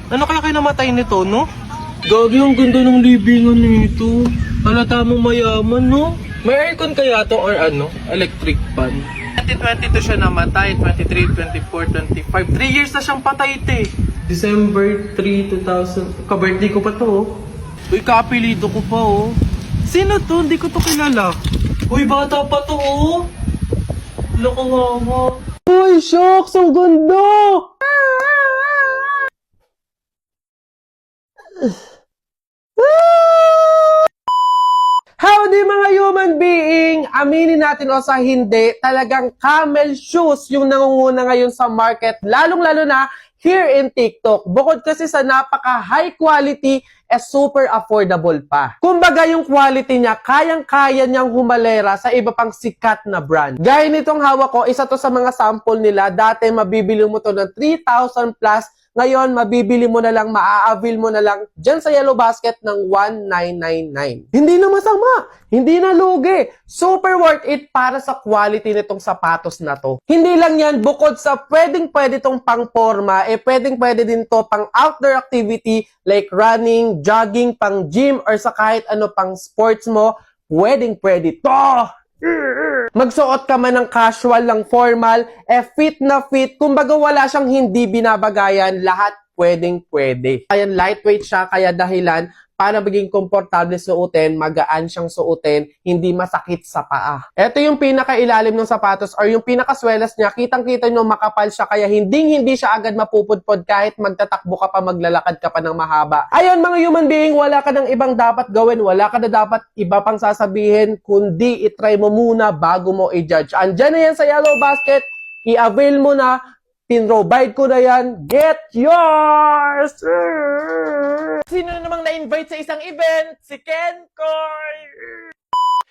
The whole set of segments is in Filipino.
Ano kaya kayo namatay nito, no? Gagi, ang ganda ng libingan nito. Halata mo mayaman, no? May aircon kaya to or ano? Electric fan. 2022 siya namatay, 23, 24, 25. 3 years na siyang patay, te. December 3, 2000. Ka-birthday ko pa to, oh. Uy, kaapelido ko pa, oh. Sino to? Hindi ko to kilala. Uy, bata pa to, oh. Lakawawa. Uy, shucks! Ang ganda! Howdy mga human being! Aminin natin o sa hindi, talagang camel shoes yung nangunguna ngayon sa market, lalong-lalo na here in TikTok. Bukod kasi sa napaka high quality, super affordable pa. Kumbaga yung quality niya, kayang-kaya niyang humalera sa iba pang sikat na brand. Gaya nitong hawak ko, isa to sa mga sample nila. Dati mabibili mo to ng 3,000 plus. Ngayon, mabibili mo na lang, maa-avail mo na lang dyan sa Yellow Basket ng 1,999. Hindi na masama, hindi na lugi. Super worth it para sa quality nitong sapatos na to. Hindi lang yan, bukod sa pwedeng-pwede tong pang-forma, pwedeng-pwede din to pang outdoor activity like running, jogging, pang gym, or sa kahit ano pang sports mo, pwedeng-pwede to. Magsuot ka man ng casual lang formal, fit na fit, kumbaga wala siyang hindi binabagayan, lahat pwedeng-pwede. Kaya lightweight siya, kaya dahilan para maging komportable suotin, magaan siyang suotin, hindi masakit sa paa. Ito yung pinakailalim ng sapatos or yung pinakaswelas niya, kitang-kita nyo makapal siya kaya hindi siya agad mapupudpod kahit magtatakbo ka pa, maglalakad ka pa ng mahaba. Ayun mga human being, wala ka ng ibang dapat gawin, wala ka na dapat iba pang sasabihin, kundi itry mo muna bago mo i-judge. Andyan na yan sa Yellow Basket, i-avail mo na, pinrovide ko na yan, get yours! Sino na namang na-invite sa isang event? Si Ken Koy!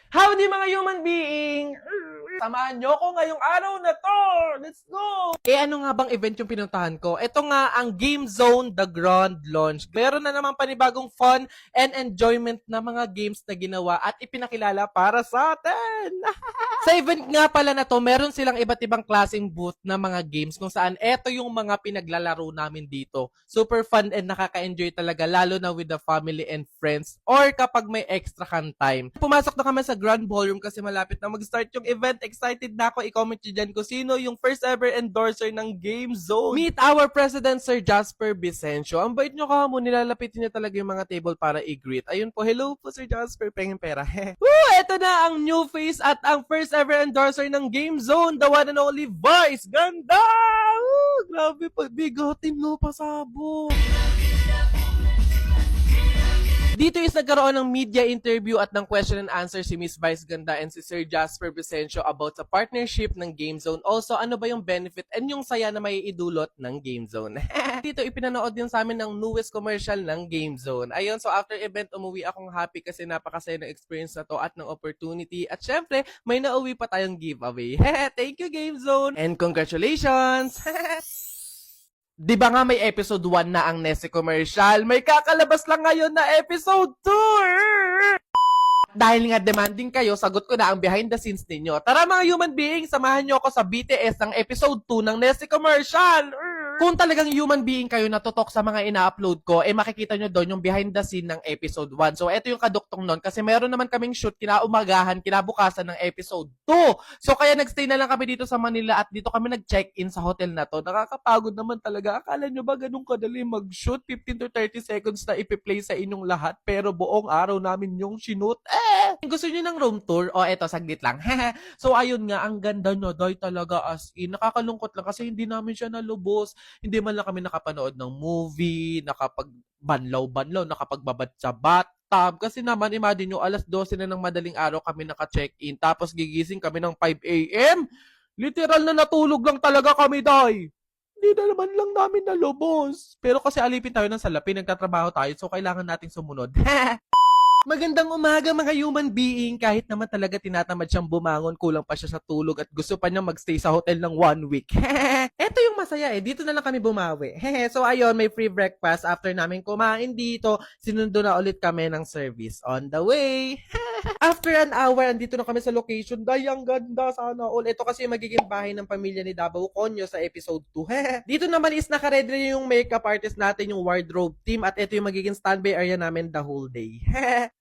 Howdy mga human being! Samahan nyo ko ngayong araw na to! Let's go! Ano nga bang event yung pinuntahan ko? Ito nga ang Game Zone The Grand Launch. Meron na naman panibagong fun and enjoyment na mga games na ginawa at ipinakilala para sa atin! Sa event nga pala na to, meron silang iba't ibang klaseng booth na mga games kung saan eto yung mga pinaglalaro namin dito. Super fun and nakaka-enjoy talaga lalo na with the family and friends or kapag may extra kang time. Pumasok na kami sa Grand Ballroom kasi malapit na mag-start yung event. Excited na ako. I-comment nyo dyan kung sino yung first ever endorser ng Game Zone. Meet our President Sir Jasper Vicencio. Ang bait nyo ka mo, nilalapitin niya talaga yung mga table para i-greet. Ayun po, hello po Sir Jasper, pengin pera. Woo! Ito na ang new face at ang first ever endorser ng Game Zone, the one and only Vice. Ganda! Woo! Grabe, pagbigotin mo, pasabog. Dito is nagkaroon ng media interview at ng question and answer si Miss Vice Ganda and si Sir Jasper Vicencio about sa partnership ng Game Zone. Also, ano ba yung benefit and yung saya na may idulot ng Game Zone. Dito, ipinanood din sa amin ng newest commercial ng Game Zone. Ayun, so after event, umuwi akong happy kasi napakasaya ng experience na to at ng opportunity. At syempre, may nauwi pa tayong giveaway. Thank you, Game Zone! And congratulations! Di ba nga may episode 1 na ang Nessie commercial? May kakalabas lang ngayon na episode 2! Dahil nga demanding kayo, sagot ko na ang behind the scenes ninyo. Tara mga human beings, samahan nyo ako sa BTS ng episode 2 ng Nessie commercial! Kung talagang human being kayo na tutok sa mga ina-upload ko, makikita nyo doon yung behind the scene ng episode 1. So, eto yung kaduktong nun kasi meron naman kaming shoot kinaumagahan, kinabukasan ng episode 2. So, kaya nagstay na lang kami dito sa Manila at dito kami nag-check-in sa hotel na to. Nakakapagod naman talaga. Akala nyo ba ganun kadali mag-shoot? 15 to 30 seconds na ipi-play sa inyong lahat pero buong araw namin yung shoot. Gusto nyo ng room tour? O, eto, saglit lang. So, ayun nga, ang ganda nyo, doy talaga as in. Nakakalungkot lang kasi hindi namin siya nalubos. Hindi man lang kami nakapanood ng movie, nakapagbanlaw-banlaw, nakapagbabad sa bathtub. Kasi naman, imagine nyo, alas 12 na ng madaling araw kami naka-check-in. Tapos gigising kami ng 5 a.m. Literal na natulog lang talaga kami, day. Hindi na naman lang namin nalubos. Pero kasi alipin tayo ng salapi, nagtatrabaho tayo, so kailangan nating sumunod. Magandang umaga mga human being. Kahit naman talaga tinatamad siyang bumangon, kulang pa siya sa tulog at gusto pa niya magstay sa hotel ng 1 week. Eto yung masaya eh. Dito na lang kami bumawi. Hehe. So ayun, may free breakfast. After namin kumain dito, sinundo na ulit kami ng service. On the way. After an hour, andito na kami sa location. Day, ang ganda. Sana all. Ito kasi yung magiging bahay ng pamilya ni Davao Conyo sa episode 2. Dito naman is nakaready na yung makeup artist natin, yung wardrobe team. At ito yung magiging standby area namin the whole day.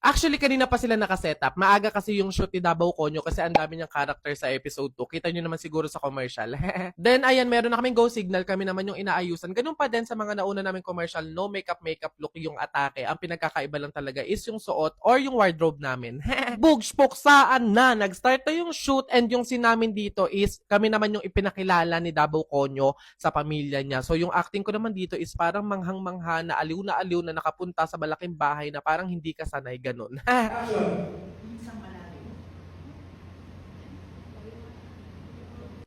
Actually, kanina pa sila nakasetup. Maaga kasi yung shoot ni Davao Conyo kasi ang dami niyang character sa episode 2. Kita nyo naman siguro sa commercial. Then, ayan, meron na kaming go signal. Kami naman yung inaayusan. Ganun pa din sa mga nauna namin commercial. No makeup look yung atake. Ang pinagkakaiba lang talaga is yung suot or yung wardrobe namin. Bugspok saan na. Nag-start na yung shoot and yung sinamin dito is kami naman yung ipinakilala ni Davao Conyo sa pamilya niya. So, yung acting ko naman dito is parang manghang-mangha na aliw na nakapunta sa malaking bahay na parang hindi ka sanay ganun.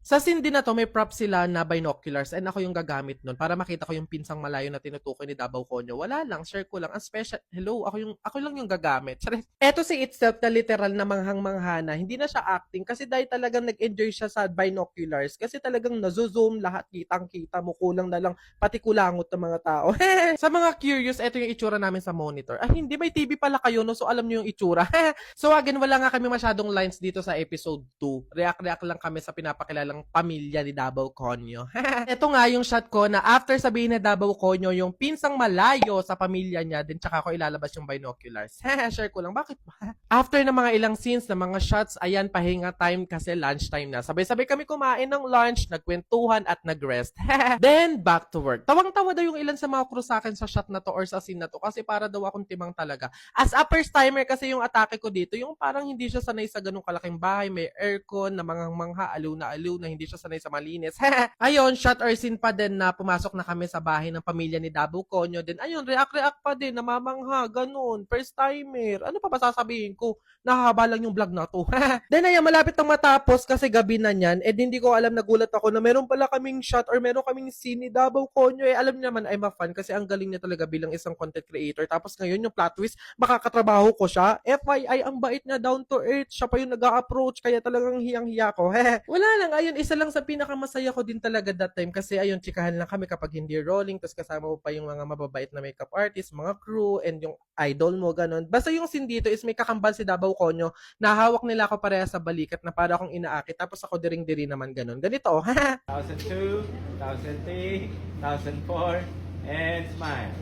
Sa scene din na to, may prop sila na binoculars and ako yung gagamit nun para makita ko yung pinsang malayo na tinutukoy ni Davao Conyo. Wala lang, share ko lang. Ang special, hello, ako lang yung gagamit. Eto si itself na literal na manghang-mangha na, hindi na siya acting kasi dahil talagang nag-enjoy siya sa binoculars kasi talagang nazo-zoom lahat, kitang-kita mo, kulang na lang pati kulangot ng mga tao. Sa mga curious, eto yung itsura namin sa monitor. Ay, hindi, may TV pala kayo, no? So alam niyo yung itsura. So again, wala nga kami masyadong lines dito sa episode 2. React lang kami sa pinapakilalang pamilya ni Davao Conyo. Ito nga yung shot ko na after sabihin ni Davao Conyo yung pinsang malayo sa pamilya niya, din tsaka ko ilalabas yung binoculars. Share ko lang, bakit ba? After ng mga ilang scenes na mga shots, ayan, pahinga time kasi lunch time na. Sabay-sabay kami kumain ng lunch, nagkwentuhan at nagrest. Then, back to work. Tawang-tawa daw yung ilan sa mga crew sa akin sa shot na to or sa scene na to kasi para daw akong timang talaga. As a first timer kasi yung atake ko dito, yung parang hindi siya sanay sa ganung kalaking bahay, may aircon, na mangha, aliw na hindi siya sanay sa malinis. Ayun, shot or scene pa din na pumasok na kami sa bahay ng pamilya ni Davao Conyo. Then ayun, react pa din, namamangha, ganun, first timer. Ano pa ba sasabihin ko? Nahahaba lang yung vlog na to. Then ayun, malapit nang matapos kasi gabi na niyan. Eh hindi ko alam, nagulat ako na meron pala kaming shot or meron kaming scene ni Davao Conyo. Eh alam niyo naman, I'm a fan kasi ang galing niya talaga bilang isang content creator. Tapos ngayon yung plot twist, makakatrabaho ko siya. FYI, ang bait niya, down to earth. Siya pa yung nag-a-approach, kaya talagang hiyang-hiya ko. Wala lang, ayun, isa lang sa pinakamasaya ko din talaga that time kasi ayun, chikahan lang kami kapag hindi rolling, tapos kasama mo pa yung mga mababait na makeup artist, mga crew, and yung idol mo, ganun. Basta yung scene dito is may kakambal si Davao Conyo na hawak nila ako pareha sa balikat na para akong inaakit, tapos ako diring-diri naman ganun. Ganito, 1002, 1003, 1004, and smile.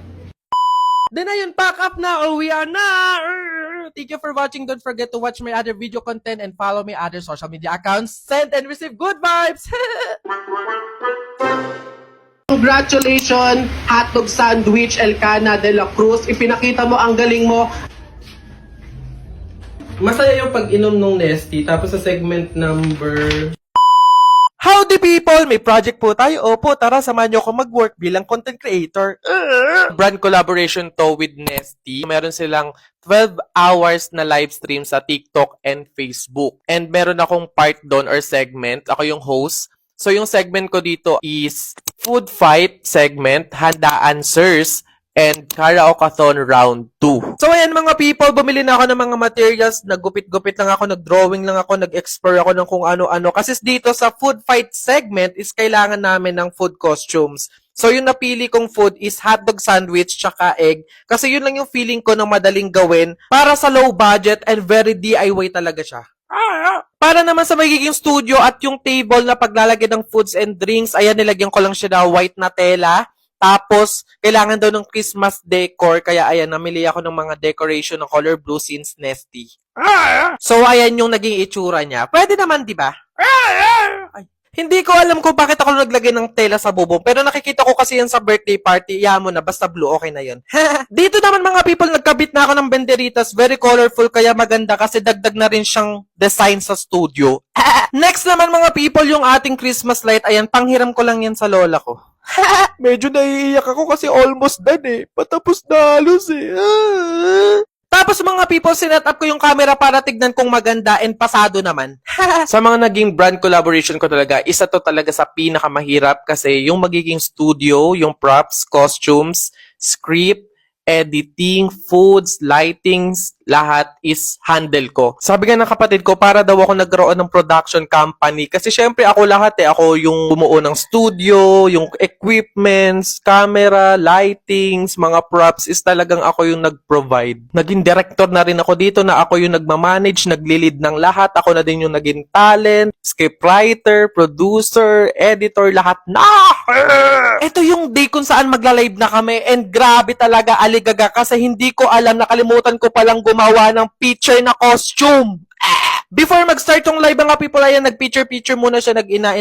Then ayun, pack up na, uwi na! Thank you for watching. Don't forget to watch my other video content and follow my other social media accounts. Send and receive good vibes! Congratulations, hotdog sandwich Elcana de la Cruz. Ipinakita mo ang galing mo. Masaya yung pag-inom ng Nesty. Tapos sa segment number... Howdy people! May project po tayo. Opo, tara, samahan nyo ako mag-work bilang content creator. Brand collaboration to with Nesty. Meron silang 12 hours na live stream sa TikTok and Facebook. And meron akong part doon or segment. Ako yung host. So yung segment ko dito is Food Fight segment, Handa Answers, and Karaoke-a-thon Round 2. So ayan mga people, bumili na ako ng mga materials, naggupit-gupit lang ako, nag-drawing lang ako, nag-explore ako ng kung ano-ano. Kasi dito sa food fight segment is kailangan namin ng food costumes. So yung napili kong food is hotdog sandwich tsaka egg. Kasi yun lang yung feeling ko na madaling gawin para sa low budget and very DIY talaga siya. Para naman sa magiging studio at yung table na paglalagay ng foods and drinks, ayan, nilagyan ko lang siya na white na tela. Tapos, kailangan daw ng Christmas decor. Kaya ayan, namili ako ng mga decoration ng color blue since Nesty. So, ayan yung naging itsura niya. Pwede naman, di ba? Ay. Hindi ko alam kung bakit ako naglagay ng tela sa bubong. Pero nakikita ko kasi yan sa birthday party. Iyan mo na, basta blue, okay na yun. Dito naman mga people, nagkabit na ako ng banderitas. Very colorful, kaya maganda kasi dagdag na rin siyang design sa studio. Next naman mga people, yung ating Christmas light. Ayan, panghiram ko lang yan sa lola ko. Medyo naiiyak ako kasi almost done eh. Patapos na halos eh. Tapos mga people, sinet up ko yung camera para tignan kung maganda and pasado naman. Sa mga naging brand collaboration ko talaga, isa to talaga sa pinakamahirap kasi yung magiging studio, yung props, costumes, script, editing, foods, lightings, lahat is handle ko. Sabi nga ng kapatid ko, para daw ako nagkaroon ng production company. Kasi syempre ako lahat ako yung bumuo ng studio, yung equipments, camera, lightings, mga props is talagang ako yung nag-provide. Naging director na rin ako dito na ako yung nagmamanage, nagli-lead ng lahat. Ako na din yung naging talent, scriptwriter, producer, editor, lahat na! Ito yung day kung saan magla-live na kami and grabe talaga aligaga kasi hindi ko alam, nakalimutan ko palang gumawa ng picture na costume. Before mag-start yung live mga people, ayan, nag-picture muna siya, nag-ina